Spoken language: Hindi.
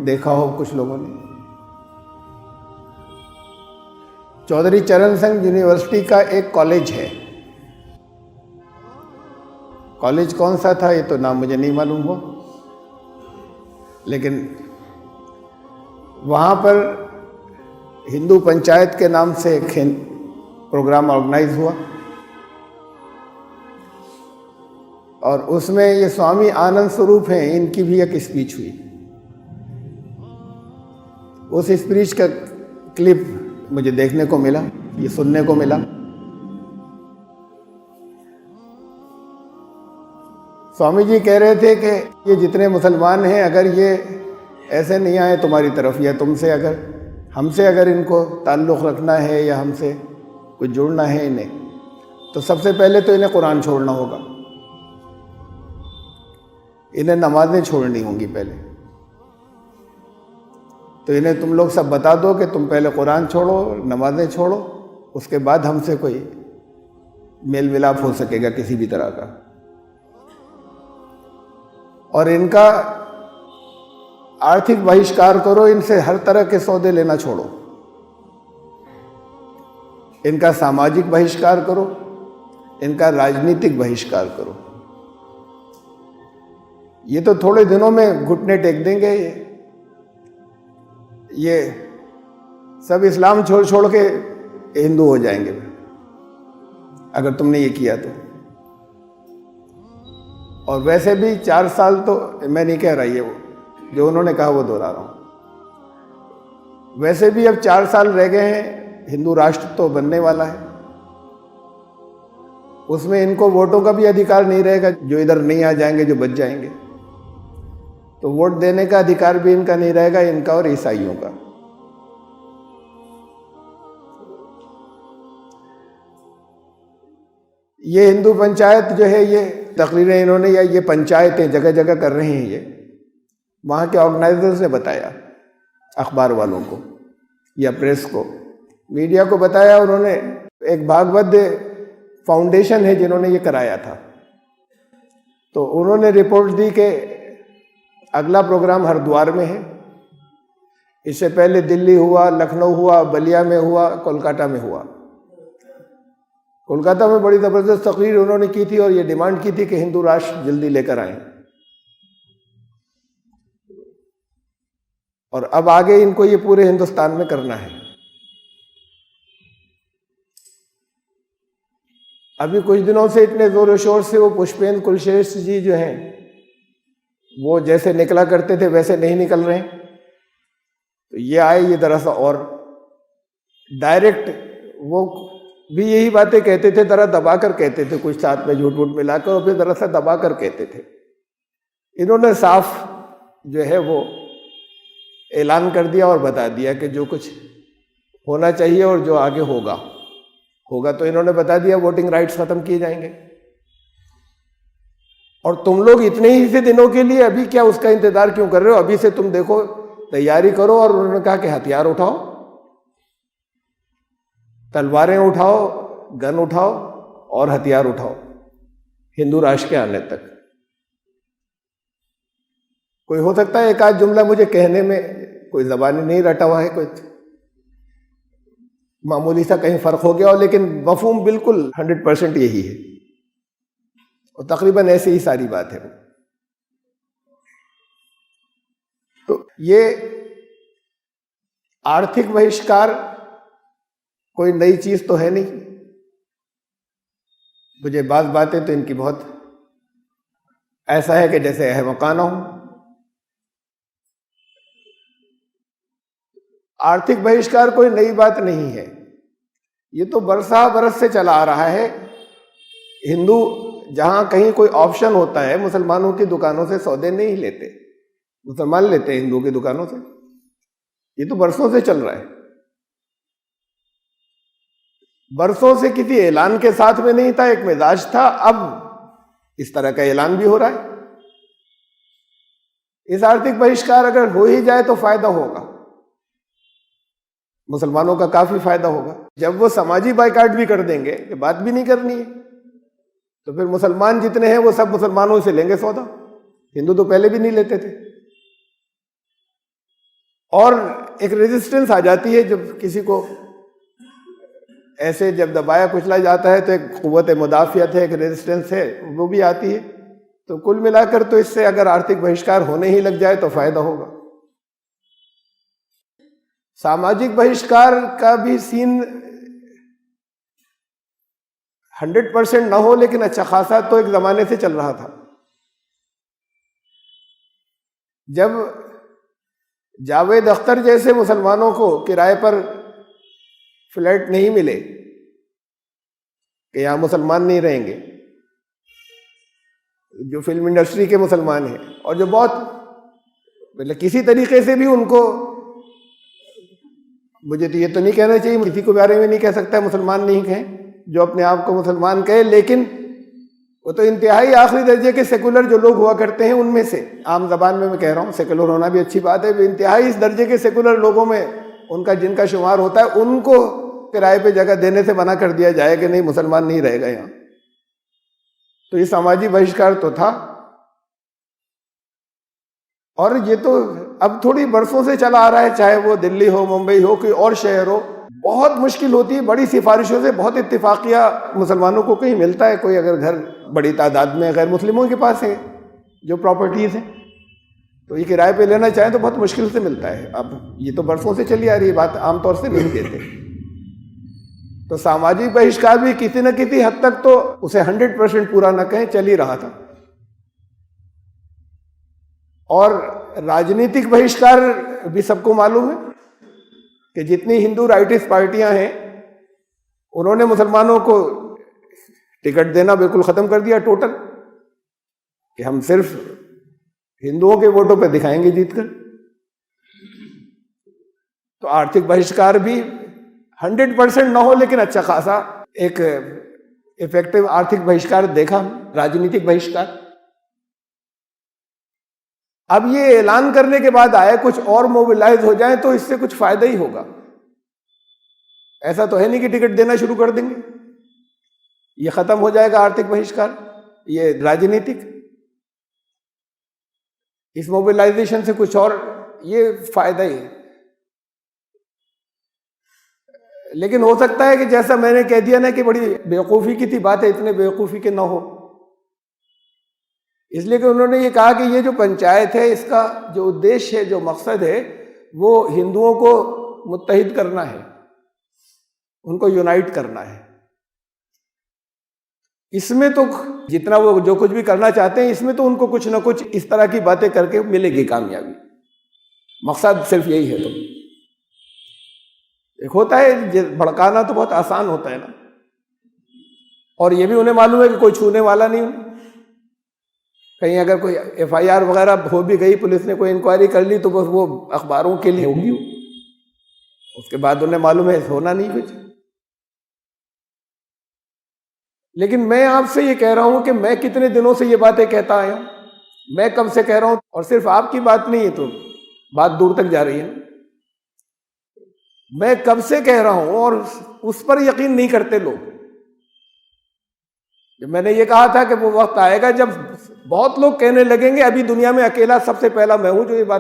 देखा हो कुछ लोगों ने। चौधरी चरण सिंह यूनिवर्सिटी का एक कॉलेज है, कॉलेज कौन सा था ये तो नाम मुझे नहीं मालूम हो, लेकिन वहाँ पर हिंदू पंचायत के नाम से एक प्रोग्राम ऑर्गेनाइज हुआ और उसमें ये स्वामी आनंद स्वरूप हैं, इनकी भी एक स्पीच हुई। उस स्पीच का क्लिप मुझे देखने को मिला, ये सुनने को मिला। स्वामी जी कह रहे थे कि ये जितने मुसलमान हैं, अगर ये ऐसे नहीं आए तुम्हारी तरफ या तुमसे अगर हमसे अगर इनको ताल्लुक़ रखना है या हमसे कुछ जुड़ना है इन्हें, तो सबसे पहले तो इन्हें कुरान छोड़ना होगा, इन्हें नमाज़ें छोड़नी होंगी पहले। तो इन्हें तुम लोग सब बता दो कि तुम पहले कुरान छोड़ो, नमाज़ें छोड़ो, उसके बाद हमसे कोई मेल मिलाप हो सकेगा किसी भी तरह का। और इनका आर्थिक बहिष्कार करो, इनसे हर तरह के सौदे लेना छोड़ो, इनका सामाजिक बहिष्कार करो, इनका राजनीतिक बहिष्कार करो। ये तो थोड़े दिनों में घुटने टेक देंगे, ये सब इस्लाम छोड़ छोड़ के हिंदू हो जाएंगे अगर तुमने ये किया तो। और वैसे भी 4 साल तो मैं नहीं कह रहा, ये वो जो उन्होंने कहा वो दोहरा रहा हूँ। वैसे भी अब 4 साल रह गए हैं, हिंदू राष्ट्र तो बनने वाला है, उसमें इनको वोटों का भी अधिकार नहीं रहेगा, जो इधर नहीं आ जाएंगे, जो बच जाएंगे। तो वोट देने का अधिकार भी इनका नहीं रहेगा, इनका और ईसाइयों का। ये हिंदू पंचायत जो है, ये तकरीरें इन्होंने या ये पंचायतें जगह जगह कर रहे हैं, ये वहाँ के ऑर्गेनाइजर्स ने बताया, अखबार वालों को या प्रेस को, मीडिया को बताया। उन्होंने एक भागवत फाउंडेशन है जिन्होंने ये कराया था, तो उन्होंने रिपोर्ट दी कि अगला प्रोग्राम हरिद्वार में है, इससे पहले दिल्ली हुआ, लखनऊ हुआ, बलिया में हुआ, कोलकाता में हुआ। कोलकाता में बड़ी ज़बरदस्त तकरीर उन्होंने की थी और ये डिमांड की थी कि हिंदू राष्ट्र जल्दी लेकर आए। और अब आगे इनको ये पूरे हिंदुस्तान में करना है। अभी कुछ दिनों से इतने जोर शोर से वो पुष्पेंद्र कुलश्रेष्ठ जी जो हैं, वो जैसे निकला करते थे वैसे नहीं निकल रहे हैं। तो ये आए, ये दरअसल और डायरेक्ट वो भी यही बातें कहते थे, जरा दबा कर कहते थे, कुछ साथ में झूठ वूठ मिलाकर, और फिर दरअसल दबा कर कहते थे। इन्होंने साफ जो है वो ऐलान कर दिया और बता दिया कि जो कुछ होना चाहिए और जो आगे होगा होगा। तो इन्होंने बता दिया वोटिंग राइट्स खत्म किए जाएंगे। और तुम लोग इतने ही से दिनों के लिए अभी क्या उसका इंतजार क्यों कर रहे हो? अभी से तुम देखो, तैयारी करो। और उन्होंने कहा कि हथियार उठाओ, तलवारें उठाओ, गन उठाओ और हथियार उठाओ हिंदू राष्ट्र के आने तक। कोई हो सकता है एक आध जुमला मुझे कहने में कोई ज़बानी नहीं रटा हुआ है, कोई मामूली सा कहीं फर्क हो गया हो, लेकिन मफहूम बिल्कुल 100% यही है और तकरीबन ऐसी ही सारी बात है। तो ये आर्थिक बहिष्कार कोई नई चीज तो है नहीं। मुझे बातें तो इनकी बहुत ऐसा है कि जैसे अहमकाना हो। आर्थिक बहिष्कार कोई नई बात नहीं है, ये तो बरस से चला आ रहा है। हिंदू जहां कहीं कोई ऑप्शन होता है, मुसलमानों की दुकानों से सौदे नहीं लेते, मुसलमान लेते हैं हिंदू की दुकानों से। ये तो बरसों से चल रहा है, बरसों से किसी ऐलान के साथ में नहीं था, एक मिजाज था। अब इस तरह का ऐलान भी हो रहा है। इस आर्थिक बहिष्कार अगर हो ही जाए तो फायदा होगा, मुसलमानों का काफी फायदा होगा। जब वो समाजी बाइकाट भी कर देंगे, ये बात भी नहीं करनी है, तो फिर मुसलमान जितने हैं वो सब मुसलमानों से लेंगे सौदा। हिंदू तो पहले भी नहीं लेते थे। और एक रेजिस्टेंस आ जाती है जब किसी को ऐसे जब दबाया कुचला जाता है, तो एक कुव्वत मुदाफियत है, एक रेजिस्टेंस है, वो भी आती है। तो कुल मिलाकर तो इससे अगर आर्थिक बहिष्कार होने ही लग जाए तो फायदा होगा। सामाजिक बहिष्कार का भी सीन 100% ना हो, लेकिन अच्छा खासा तो एक जमाने से चल रहा था। जब जावेद अख्तर जैसे मुसलमानों को किराए पर फ्लैट नहीं मिले कि यहां मुसलमान नहीं रहेंगे, जो फिल्म इंडस्ट्री के मुसलमान हैं, और जो बहुत मतलब किसी तरीके से भी उनको, मुझे तो ये तो नहीं कहना चाहिए, किसी को बारे में नहीं कह सकता मुसलमान नहीं कहें, जो अपने आप को मुसलमान कहे, लेकिन वो तो इंतहाई आखिरी दर्जे के सेकुलर जो लोग हुआ करते हैं उनमें से, आम जबान में मैं कह रहा हूँ, सेकुलर होना भी अच्छी बात है, इंतहाई इस दर्जे के सेकुलर लोगों में उनका जिनका शुमार होता है, उनको किराए पे जगह देने से मना कर दिया जाए कि नहीं मुसलमान नहीं रहेगा यहाँ। तो ये सामाजिक बहिष्कार तो था, और ये तो अब थोड़ी बरसों से चला आ रहा है, चाहे वो दिल्ली हो, मुंबई हो, कोई और शहर हो। बहुत मुश्किल होती है, बड़ी सिफारिशों से बहुत इत्तेफाकिया मुसलमानों को कहीं मिलता है, कोई अगर घर बड़ी तादाद में गैर मुस्लिमों के पास है जो प्रॉपर्टीज हैं, तो ये किराए पे लेना चाहें तो बहुत मुश्किल से मिलता है। अब ये तो बरसों से चली आ रही है बात, आमतौर से नहीं देते। तो सामाजिक बहिष्कार भी किसी न किसी हद तक तो उसे 100% पूरा न कहें, चल ही रहा था। और राजनीतिक बहिष्कार भी सबको मालूम है कि जितनी हिंदू राइटिस्ट पार्टियां हैं, उन्होंने मुसलमानों को टिकट देना बिल्कुल खत्म कर दिया टोटल, कि हम सिर्फ हिंदुओं के वोटों पे दिखाएंगे जीतकर। तो आर्थिक बहिष्कार भी 100% ना हो, लेकिन अच्छा खासा एक इफेक्टिव आर्थिक बहिष्कार देखा, राजनीतिक बहिष्कार। अब ये ऐलान करने के बाद आए कुछ और मोबिलाइज हो जाए तो इससे कुछ फायदा ही होगा। ऐसा तो है नहीं कि टिकट देना शुरू कर देंगे, ये खत्म हो जाएगा आर्थिक बहिष्कार, ये राजनीतिक, इस मोबिलाइजेशन से कुछ और ये फायदा ही है। लेकिन हो सकता है कि जैसा मैंने कह दिया ना कि बड़ी बेवकूफ़ी की थी बात है, इतने बेवकूफ़ी के ना हो, इसलिए कि उन्होंने ये कहा कि ये जो पंचायत है, इसका जो उद्देश्य है, जो मकसद है, वो हिंदुओं को मुत्तहिद करना है, उनको यूनाइट करना है। इसमें तो जितना वो जो कुछ भी करना चाहते हैं, इसमें तो उनको कुछ ना कुछ इस तरह की बातें करके मिलेगी कामयाबी। मकसद सिर्फ यही है। तो एक होता है भड़काना, तो बहुत आसान होता है ना, और ये भी उन्हें मालूम है कि कोई छूने वाला नहीं। कहीं अगर कोई FIR वगैरह हो भी गई, पुलिस ने कोई इंक्वायरी कर ली, तो बस वो अखबारों के लिए होगी, उसके बाद उन्हें मालूम है होना नहीं कुछ। लेकिन मैं आपसे ये कह रहा हूं कि मैं कितने दिनों से ये बातें कहता आया हूं, मैं कब से कह रहा हूं, और सिर्फ आपकी बात नहीं है, तो बात दूर तक जा रही है। मैं कब से कह रहा हूं और उस पर यकीन नहीं करते लोग। जब मैंने ये कहा था कि वो वक्त आएगा जब बहुत लोग कहने लगेंगे अभी दुनिया में अकेला सबसे पहला मैं हूं जो ये बात